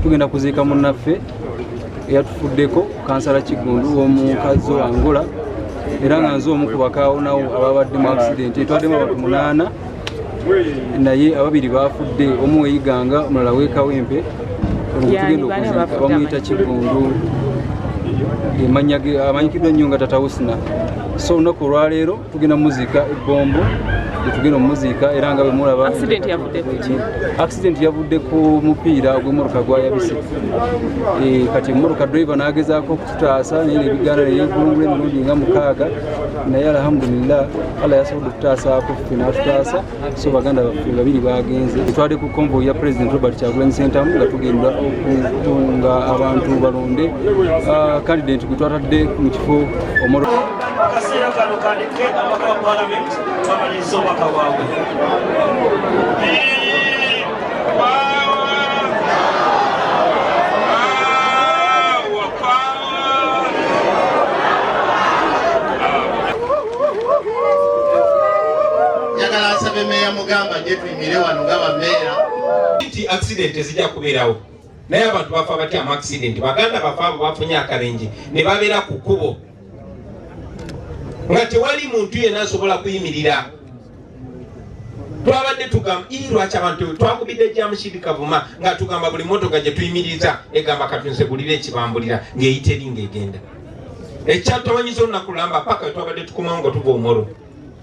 Tugenda kuziika munnaffe eyatufuddeko kansala Kigundu w'omukazi wa Angola era nga nze omu ku bakaawonawo ababadde mu accident. Twaddemu abantu 8 naye ababiri bafudde, omu weyiganga omulala w'ekawempe. Tugenda okuziika bamuyita Kigundu, amanyikiddwa nnyo nga Tata Husna. So olunaku olwaleero tugenda muziika ebbombo tugenda omuziika era nga bwe mulaba accident yavudde ku mupiira ogw'emmotoka gwayabise. Kati emmotoka driver n'agezaako okututaasa naye ebigaana neyeegulungula emirundi nga 6 naye alhamdulillah Allah yasobodde okutaasaako ffe n'atutaasa. So baganda baffe babiri bagenze. Twali ku convoy ya President Robert Kyagulanyi Ssentamu nga tugenda okutunga abantu balonde candidate gwe twatadde mu kifo omoro akaseera kano kandike abaka wa Parliament bamaliriza obubaka bwabwe. Njagala nsabe meeya mugamba nje tuyimire wano nga bameera. Accident ezijja kubeerawo naye abantu bafa batya mu accident. Baganda bafa abo bafunye akabenje ne babeera ku kkubo nga tewali muntu yenna asobola kuyimirira. Twabadde tugamba lwaki abantu twakubidde Jamushidi Kavuma nga tugamba buli motoka gye tuyimiriza egamba katunsegulire ekibambulira ng'eyita eri ng'egenda. Ekyatawanyiza olunaku lulamba paka twabadde tukomawo nga tuva Omoro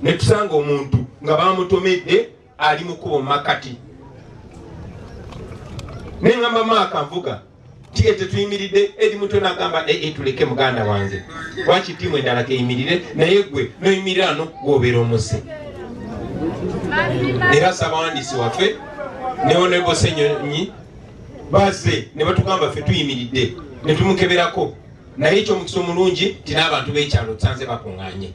ne tusanga omuntu nga bamutomedde ali mu kkubo mu Makati. Ne ngamba Maaka Nvuga tiye tetuyimiridde eri muto n'agamba tuleke muganda wange waki tiimu endala keyimirire naye gwe noyimirira no gwobeera omuse. Era Ssaabawandiisi waffe ne Honorable Ssenyonyi bazze ne batugamba ffe tuyimiridde ne tumukeberako naye ekyomukisa omulungi ti n'abantu b'ekyalo tusanze bakuŋŋaanye.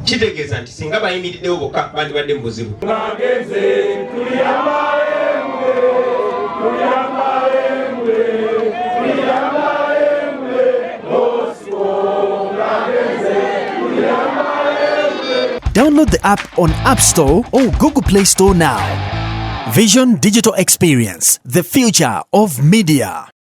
Kitegeeza nti singa bayimiriddewo bokka bandibadde mu buzibu. Download the app on App Store or Google Play Store now. Vision Digital Experience, the future of media.